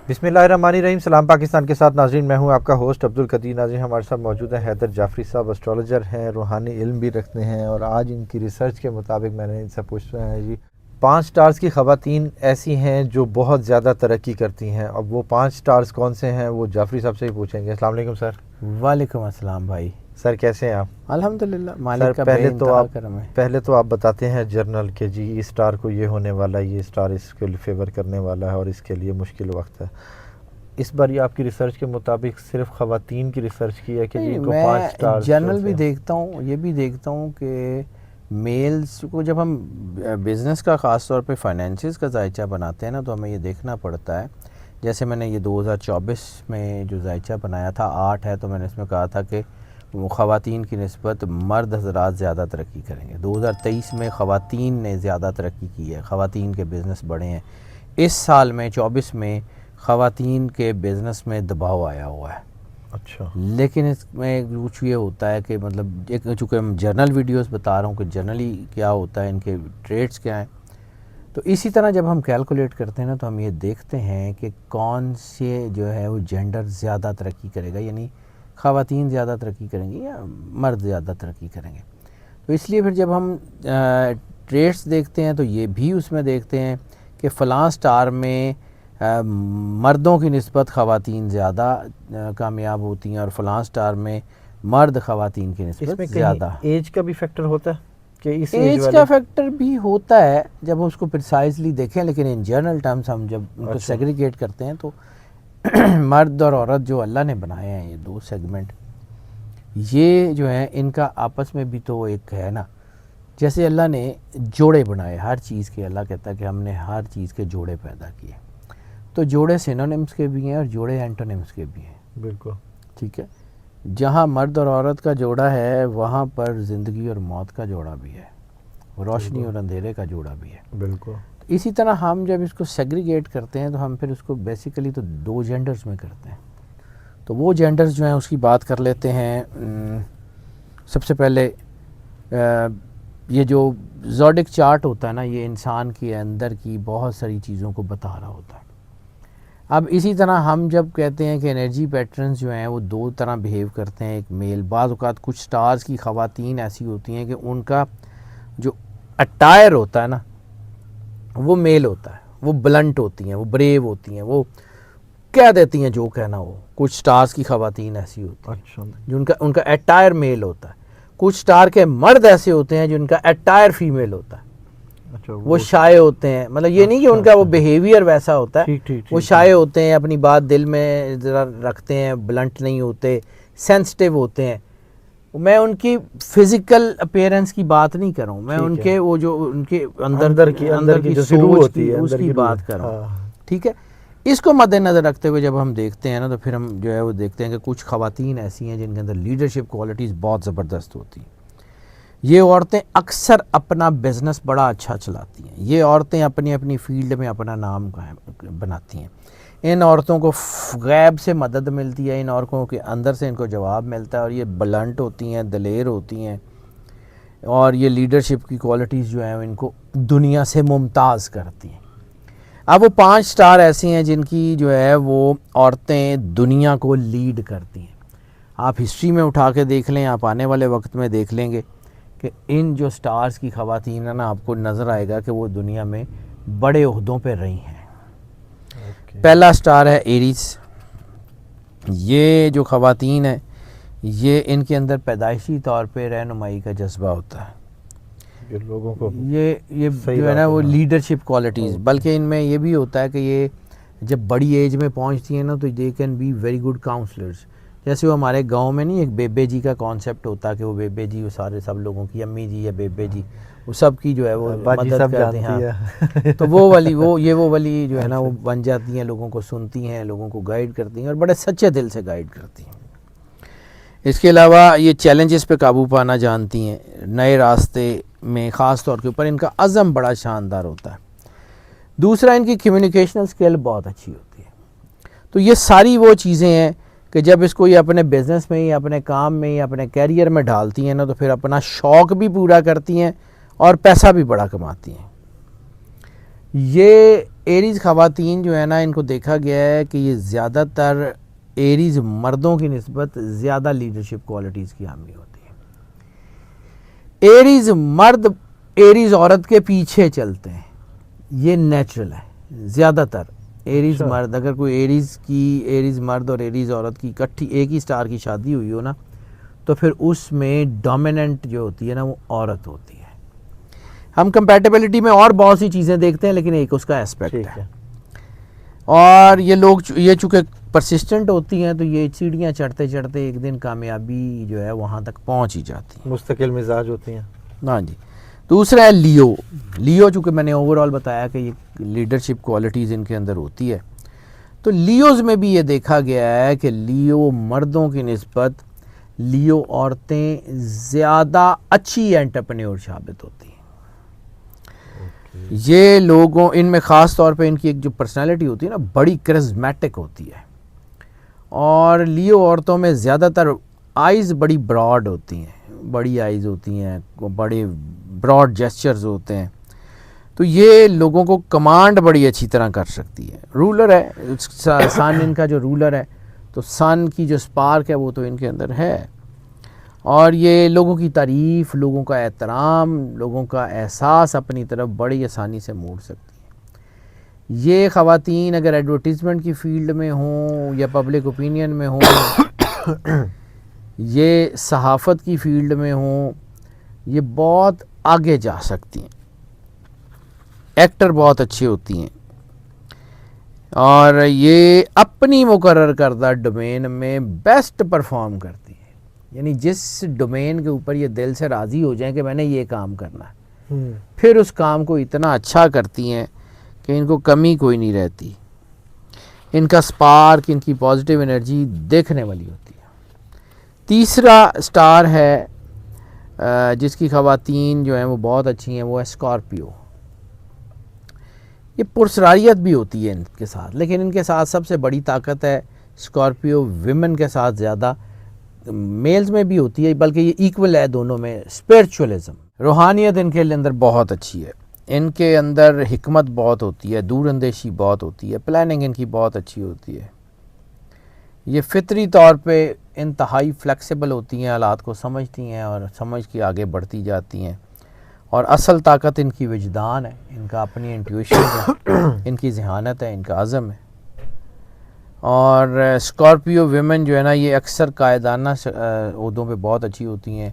بسم اللہ الرحمن الرحیم. سلام پاکستان کے ساتھ ناظرین، میں ہوں آپ کا ہوسٹ عبد القدیر. ناظرین، ہمارے ساتھ موجود ہیں حیدر جعفری صاحب، اسٹرالوجر ہیں، روحانی علم بھی رکھتے ہیں، اور آج ان کی ریسرچ کے مطابق میں نے ان سے پوچھنا ہے جی 5 سٹارز کی خواتین ایسی ہیں جو بہت زیادہ ترقی کرتی ہیں. اب وہ 5 سٹارز کون سے ہیں وہ جعفری صاحب سے ہی پوچھیں گے. السلام علیکم سر. وعلیکم السلام بھائی. سر کیسے ہیں آپ؟ الحمدللہ سر مالک کا کرم ہے. پہلے تو آپ بتاتے ہیں جرنل کہ جی اس سٹار کو یہ ہونے والا ہے، یہ سٹار اس کے لیے فیور کرنے والا ہے اور اس کے لیے مشکل وقت ہے. اس بار یہ آپ کی ریسرچ کے مطابق صرف خواتین کی ریسرچ کی ہے کہ جی ان کو 5 سٹار؟ جنرل بھی دیکھتا ہوں، یہ بھی دیکھتا ہوں کہ میلز کو جب ہم بزنس کا خاص طور پہ فائنینسز کا ذائچہ بناتے ہیں نا، تو ہمیں یہ دیکھنا پڑتا ہے. جیسے میں نے یہ 2024 میں جو ذائچہ بنایا تھا 8 ہے، تو میں نے اس میں کہا تھا کہ خواتین کی نسبت مرد حضرات زیادہ ترقی کریں گے. 2023 میں خواتین نے زیادہ ترقی کی ہے، خواتین کے بزنس بڑھے ہیں. اس سال میں 24 میں خواتین کے بزنس میں دباؤ آیا ہوا ہے. اچھا. لیکن اس میں کچھ یہ ہوتا ہے کہ مطلب ایک چونکہ ہم جرنل ویڈیوز بتا رہا ہوں کہ جنرلی کیا ہوتا ہے، ان کے ٹریڈز کیا ہیں. تو اسی طرح جب ہم کیلکولیٹ کرتے ہیں نا، تو ہم یہ دیکھتے ہیں کہ کون سے جو ہے وہ جینڈر زیادہ ترقی کرے گا، یعنی خواتین زیادہ ترقی کریں گی یا مرد زیادہ ترقی کریں گے. تو اس لیے پھر جب ہم ٹریڈز دیکھتے ہیں تو یہ بھی اس میں دیکھتے ہیں کہ فلاں سٹار میں مردوں کی نسبت خواتین زیادہ کامیاب ہوتی ہیں، اور فلاں سٹار میں مرد خواتین کی نسبت زیادہ. ایج کا بھی فیکٹر ہوتا ہے کہ اس ایج کا فیکٹر بھی ہوتا ہے جب ہم اس کو پرسائزلی دیکھیں، لیکن ان جنرل ٹرمز ہم جب ان کو سیگریگیٹ کرتے ہیں تو مرد اور عورت جو اللہ نے بنائے ہیں یہ 2 سیگمنٹ، یہ جو ہیں ان کا آپس میں بھی تو ایک ہے نا. جیسے اللہ نے جوڑے بنائے ہر چیز کے، اللہ کہتا ہے کہ ہم نے ہر چیز کے جوڑے پیدا کیے. تو جوڑے سینونیمز کے بھی ہیں اور جوڑے اینٹونیمز کے بھی ہیں. بالکل ٹھیک ہے. جہاں مرد اور عورت کا جوڑا ہے وہاں پر زندگی اور موت کا جوڑا بھی ہے، روشنی اور اندھیرے کا جوڑا بھی ہے. بالکل. اسی طرح ہم جب اس کو سیگریگیٹ کرتے ہیں تو ہم پھر اس کو بیسیکلی تو 2 جینڈرز میں کرتے ہیں. تو وہ جینڈرز جو ہیں اس کی بات کر لیتے ہیں. سب سے پہلے یہ جو زوڈک چارٹ ہوتا ہے نا، یہ انسان کے اندر کی بہت ساری چیزوں کو بتا رہا ہوتا ہے. اب اسی طرح ہم جب کہتے ہیں کہ انرجی پیٹرنز جو ہیں وہ 2 طرح بیہیو کرتے ہیں. ایک میل، بعض اوقات کچھ سٹارز کی خواتین ایسی ہوتی ہیں کہ ان کا جو اٹائر ہوتا ہے نا وہ میل ہوتا ہے، وہ بلنٹ ہوتی ہیں، وہ بریو ہوتی ہیں، وہ کہہ دیتی ہیں جو کہنا ہو. کچھ سٹارز کی خواتین ایسی ہوتی ہیں. اچھا. جو ان کا اٹائر میل ہوتا ہے. کچھ سٹار کے مرد ایسے ہوتے ہیں جن کا اٹائر فیمیل ہوتا ہے. وہ شائع ہوتے ہیں، مطلب یہ نہیں کہ ان کا وہ بیہیویئر ویسا ہوتا ہے، وہ شائع ہوتے ہیں، اپنی بات دل میں ذرا رکھتے ہیں، بلنٹ نہیں ہوتے، سینسٹیو ہوتے ہیں. میں ان کی فزیکل اپیرنس کی بات نہیں کر رہا ہوں، میں ان کے وہ جو ان کے اندر کی جو سوچ ہوتی ہے اس کی بات کر رہا ہوں. ٹھیک ہے. اس کو مد نظر رکھتے ہوئے جب ہم دیکھتے ہیں نا، تو پھر ہم جو ہے وہ دیکھتے ہیں کہ کچھ خواتین ایسی ہیں جن کے اندر لیڈرشپ کوالٹیز بہت زبردست ہوتی ہیں. یہ عورتیں اکثر اپنا بزنس بڑا اچھا چلاتی ہیں. یہ عورتیں اپنی اپنی فیلڈ میں اپنا نام بناتی ہیں. ان عورتوں کو غیب سے مدد ملتی ہے، ان عورتوں کے اندر سے ان کو جواب ملتا ہے، اور یہ بلنٹ ہوتی ہیں، دلیر ہوتی ہیں، اور یہ لیڈرشپ کی کوالٹیز جو ہیں ان کو دنیا سے ممتاز کرتی ہیں. اب وہ 5 سٹار ایسی ہیں جن کی جو ہے وہ عورتیں دنیا کو لیڈ کرتی ہیں. آپ ہسٹری میں اٹھا کے دیکھ لیں، آپ آنے والے وقت میں دیکھ لیں گے کہ ان جو سٹارز کی خواتین ہیں نا، آپ کو نظر آئے گا کہ وہ دنیا میں بڑے عہدوں پہ رہی ہیں. پہلا سٹار ہے ایریز. یہ جو خواتین ہیں یہ ان کے اندر پیدائشی طور پہ رہنمائی کا جذبہ ہوتا ہے. لوگوں کو یہ جو ہے نا وہ لیڈرشپ کوالٹیز، بلکہ ان میں یہ بھی ہوتا ہے کہ یہ جب بڑی ایج میں پہنچتی ہیں نا تو they can be very good counsellors. جیسے وہ ہمارے گاؤں میں نہیں ایک بیبے جی کا کانسیپٹ ہوتا ہے کہ وہ بیبے جی وہ سب لوگوں کی امی جی یا بیبے جی وہ سب کی جو ہے وہ مدد کرتے ہیں. تو وہ والی جو ہے نا وہ بن جاتی ہیں، لوگوں کو سنتی ہیں، لوگوں کو گائیڈ کرتی ہیں، اور بڑے سچے دل سے گائیڈ کرتی ہیں. اس کے علاوہ یہ چیلنجز پہ قابو پانا جانتی ہیں. نئے راستے میں خاص طور کے اوپر ان کا عزم بڑا شاندار ہوتا ہے. دوسرا، ان کی کمیونیکیشنل سکل بہت اچھی ہوتی ہے. تو یہ ساری وہ چیزیں ہیں کہ جب اس کو یہ اپنے بزنس میں یا اپنے کام میں یا اپنے کیریئر میں ڈالتی ہیں نا، تو پھر اپنا شوق بھی پورا کرتی ہیں اور پیسہ بھی بڑا کماتی ہیں. یہ ایریز خواتین جو ہے نا ان کو دیکھا گیا ہے کہ یہ زیادہ تر ایریز مردوں کی نسبت زیادہ لیڈرشپ کوالٹیز کی حامل ہوتی ہیں. ایریز مرد ایریز عورت کے پیچھے چلتے ہیں, یہ نیچرل ہے. زیادہ تر ایریز مرد, اگر کوئی ایریز مرد اور ایریز عورت کی اکٹھی ایک ہی سٹار کی شادی ہوئی ہو نا, تو پھر اس میں ڈومیننٹ جو ہوتی ہے نا وہ عورت ہوتی ہے. ہم کمپیٹیبلٹی میں اور بہت سی چیزیں دیکھتے ہیں لیکن ایک اس کا اسپیکٹ ہے. اور یہ لوگ یہ چونکہ پرسسٹنٹ ہوتی ہیں تو یہ سیڑھیاں چڑھتے چڑھتے ایک دن کامیابی جو ہے وہاں تک پہنچ ہی جاتی ہیں. مستقل مزاج ہوتی ہیں. ہاں جی. دوسرا ہے لیو. لیو چونکہ میں نے اوور آل بتایا کہ یہ لیڈرشپ کوالٹیز ان کے اندر ہوتی ہے, تو لیوز میں بھی یہ دیکھا گیا ہے کہ لیو مردوں کی نسبت لیو عورتیں زیادہ اچھی انٹرپرینیور ثابت ہوتی ہیں. یہ لوگوں ان میں خاص طور پہ ان کی ایک جو پرسنالٹی ہوتی ہے نا بڑی کرزمیٹک ہوتی ہے, اور لیو عورتوں میں زیادہ تر آئیز بڑی براڈ ہوتی ہیں, بڑی آئیز ہوتی ہیں, بڑے براڈ جیسچرز ہوتے ہیں, تو یہ لوگوں کو کمانڈ بڑی اچھی طرح کر سکتی ہے. رولر ہے سن ان کا جو رولر ہے, تو سن کی جو سپارک ہے وہ تو ان کے اندر ہے, اور یہ لوگوں کی تعریف, لوگوں کا احترام, لوگوں کا احساس اپنی طرف بڑی آسانی سے موڑ سکتی ہیں. یہ خواتین اگر ایڈورٹیزمنٹ کی فیلڈ میں ہوں یا پبلک اوپینین میں ہوں, یہ صحافت کی فیلڈ میں ہوں, یہ بہت آگے جا سکتی ہیں. ایکٹر بہت اچھی ہوتی ہیں, اور یہ اپنی مقرر کردہ ڈومین میں بیسٹ پرفارم کرتی ہیں. یعنی جس ڈومین کے اوپر یہ دل سے راضی ہو جائیں کہ میں نے یہ کام کرنا ہے, پھر اس کام کو اتنا اچھا کرتی ہیں کہ ان کو کمی کوئی نہیں رہتی. ان کا سپارک, ان کی پازیٹیو انرجی دیکھنے والی ہوتی ہے. تیسرا سٹار ہے جس کی خواتین جو ہیں وہ بہت اچھی ہیں, وہ ہے اسکارپیو. یہ پرسراریت بھی ہوتی ہے ان کے ساتھ, لیکن ان کے ساتھ سب سے بڑی طاقت ہے اسکارپیو ویمن کے ساتھ زیادہ, میلز میں بھی ہوتی ہے بلکہ یہ ایکول ہے دونوں میں. اسپرچولیزم, روحانیت ان کے اندر بہت اچھی ہے, ان کے اندر حکمت بہت ہوتی ہے, دور اندیشی بہت ہوتی ہے, پلاننگ ان کی بہت اچھی ہوتی ہے. یہ فطری طور پہ انتہائی فلیکسیبل ہوتی ہیں, حالات کو سمجھتی ہیں اور سمجھ کے آگے بڑھتی جاتی ہیں. اور اصل طاقت ان کی وجدان ہے, ان کا اپنی انٹیویشن ہے, ان کی ذہانت ہے, ان کا عزم ہے. اور اسکارپیو ویمن جو ہے نا یہ اکثر قائدانہ عہدوں پہ بہت اچھی ہوتی ہیں.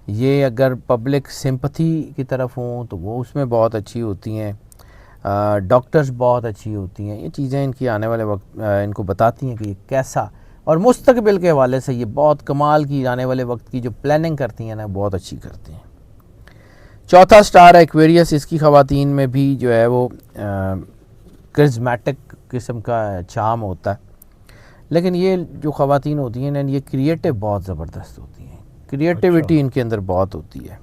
یہ اگر پبلک سمپتھی کی طرف ہوں تو وہ اس میں بہت اچھی ہوتی ہیں. ڈاکٹرز بہت اچھی ہوتی ہیں. یہ چیزیں ان کی آنے والے وقت ان کو بتاتی ہیں کہ یہ کیسا, اور مستقبل کے حوالے سے یہ بہت کمال کی آنے والے وقت کی جو پلاننگ کرتی ہیں نا بہت اچھی کرتی ہیں. چوتھا سٹار ہے ایکویریس. اس کی خواتین میں بھی جو ہے وہ کرزمیٹک قسم کا چارم ہوتا ہے, لیکن یہ جو خواتین ہوتی ہیں یہ کریٹو بہت زبردست ہوتی ہیں. کریٹیوٹی ان کے اندر بہت ہوتی ہے.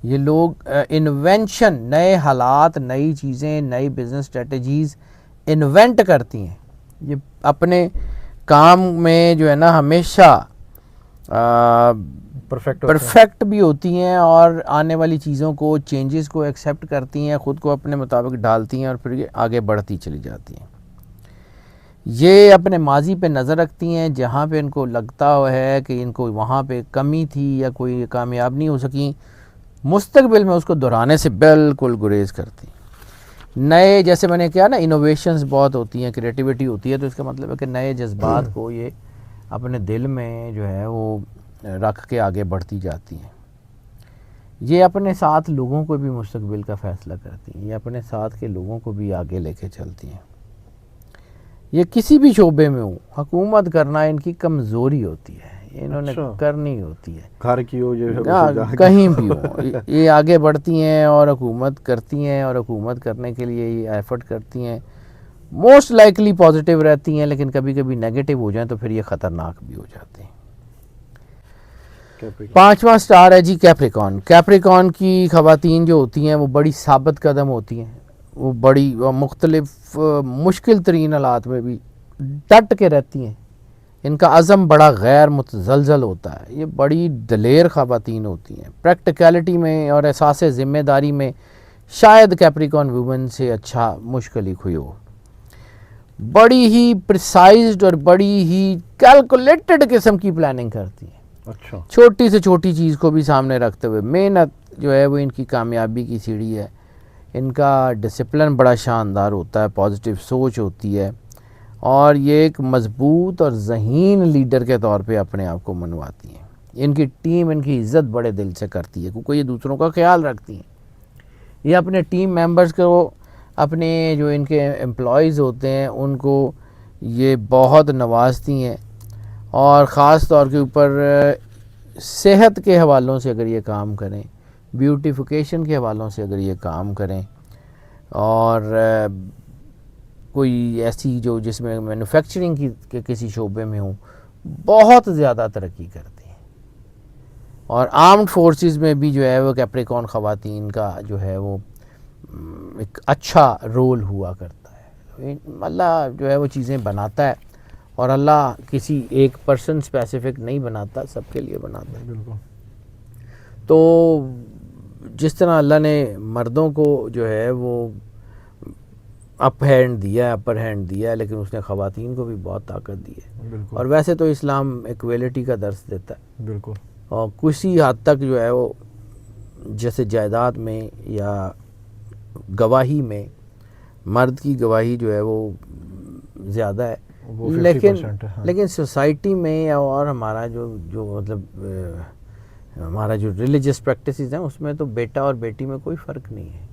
یہ لوگ انوینشن, نئے حالات, نئی چیزیں, نئی بزنس اسٹریٹجیز انوینٹ کرتی ہیں. یہ اپنے کام میں جو ہے نا ہمیشہ پرفیکٹ بھی ہوتی ہیں, اور آنے والی چیزوں کو, چینجز کو ایکسیپٹ کرتی ہیں, خود کو اپنے مطابق ڈالتی ہیں, اور پھر یہ آگے بڑھتی چلی جاتی ہیں. یہ اپنے ماضی پہ نظر رکھتی ہیں, جہاں پہ ان کو لگتا ہے کہ ان کو وہاں پہ کمی تھی یا کوئی کامیاب نہیں ہو سکیں, مستقبل میں اس کو دہرانے سے بالکل گریز کرتی ہیں. نئے, جیسے میں نے کہا نا, انوویشنز بہت ہوتی ہیں, کریٹیوٹی ہوتی ہے, تو اس کا مطلب ہے کہ نئے جذبات کو یہ اپنے دل میں جو ہے وہ رکھ کے آگے بڑھتی جاتی ہیں. یہ اپنے ساتھ لوگوں کو بھی مستقبل کا فیصلہ کرتی ہیں, یہ اپنے ساتھ کے لوگوں کو بھی آگے لے کے چلتی ہیں. یہ کسی بھی شعبے میں ہوں, حکومت کرنا ان کی کمزوری ہوتی ہے, انہوں نے کرنی ہوتی ہے, گھر کی ہو کہیں بھی ہو, یہ آگے بڑھتی ہیں اور حکومت کرتی ہیں, اور حکومت کرنے کے لیے یہ ایفرٹ کرتی ہیں. موسٹ لائکلی پازیٹیو رہتی ہیں, لیکن کبھی کبھی نیگیٹو ہو جائیں تو پھر یہ خطرناک بھی ہو جاتے ہیں. پانچواں سٹار ہے جی کیپریکارن. کیپریکارن کی خواتین جو ہوتی ہیں وہ بڑی ثابت قدم ہوتی ہیں, وہ بڑی مختلف مشکل ترین حالات میں بھی ڈٹ کے رہتی ہیں. ان کا عزم بڑا غیر متزلزل ہوتا ہے. یہ بڑی دلیر خواتین ہوتی ہیں. پریکٹیکلٹی میں اور احساس ذمہ داری میں شاید کیپریکون وومن سے اچھا مشکل ہی کوئی ہو. بڑی ہی پریسائزڈ اور بڑی ہی کیلکولیٹڈ قسم کی پلاننگ کرتی ہیں. اچھا. چھوٹی سے چھوٹی چیز کو بھی سامنے رکھتے ہوئے. محنت جو ہے وہ ان کی کامیابی کی سیڑھی ہے. ان کا ڈسپلن بڑا شاندار ہوتا ہے, پازیٹیو سوچ ہوتی ہے, اور یہ ایک مضبوط اور ذہین لیڈر کے طور پہ اپنے آپ کو منواتی ہیں. ان کی ٹیم ان کی عزت بڑے دل سے کرتی ہے کیونکہ یہ دوسروں کا خیال رکھتی ہیں. یہ اپنے ٹیم ممبرز کو, اپنے جو ان کے امپلائیز ہوتے ہیں ان کو یہ بہت نوازتی ہیں, اور خاص طور کے اوپر صحت کے حوالوں سے اگر یہ کام کریں, بیوٹیفیکیشن کے حوالوں سے اگر یہ کام کریں, اور کوئی ایسی جو جس میں مینوفیکچرنگ کے کسی شعبے میں ہوں, بہت زیادہ ترقی کرتی ہیں. اور آرمڈ فورسز میں بھی جو ہے وہ کیپریکون خواتین کا جو ہے وہ ایک اچھا رول ہوا کرتا ہے. اللہ جو ہے وہ چیزیں بناتا ہے, اور اللہ کسی ایک پرسن اسپیسیفک نہیں بناتا, سب کے لیے بناتا ہے. بالکل. تو جس طرح اللہ نے مردوں کو جو ہے وہ اپر ہینڈ دیا ہے, لیکن اس نے خواتین کو بھی بہت طاقت دی ہے. بالکل. اور ویسے تو اسلام ایکویلٹی کا درس دیتا ہے. بالکل. اور کسی حد تک جو ہے وہ جیسے جائیداد میں یا گواہی میں مرد کی گواہی جو ہے وہ زیادہ ہے, لیکن سوسائٹی میں اور ہمارا جو مطلب ہمارا جو ریلیجس پریکٹسز ہیں اس میں تو بیٹا اور بیٹی میں کوئی فرق نہیں ہے.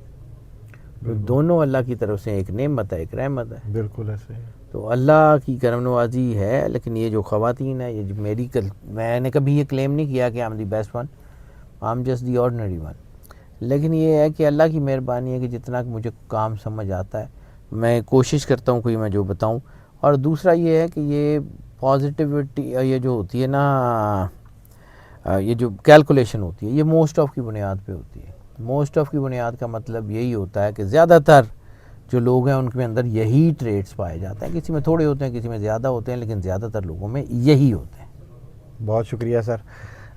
دونوں اللہ کی طرف سے ایک نعمت ہے, ایک رحمت ہے. بالکل ایسے ہی. تو اللہ کی کرم نوازی ہے. لیکن یہ جو خواتین ہے, یہ جو میں نے کبھی یہ کلیم نہیں کیا کہ I'm the best one, I'm just the ordinary one. لیکن یہ ہے کہ اللہ کی مہربانی ہے کہ جتنا مجھے کام سمجھ آتا ہے میں کوشش کرتا ہوں کوئی میں جو بتاؤں. اور دوسرا یہ ہے کہ یہ پازیٹیوٹی یہ جو ہوتی ہے نا, یہ جو کیلکولیشن ہوتی ہے, یہ موسٹ آف کی بنیاد پہ ہوتی ہے. موسٹ آف کی بنیاد کا مطلب یہی ہوتا ہے کہ زیادہ تر جو لوگ ہیں ان کے اندر یہی ٹریٹس پائے جاتے ہیں. کسی میں تھوڑے ہوتے ہیں, کسی میں زیادہ ہوتے ہیں, لیکن زیادہ تر لوگوں میں یہی ہوتے ہیں. بہت شکریہ سر.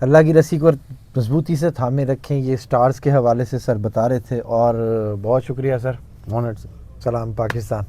اللہ کی رسی کو مضبوطی سے تھامے رکھیں. یہ سٹارز کے حوالے سے سر بتا رہے تھے, اور بہت شکریہ سر. آنرڈ. سلام پاکستان.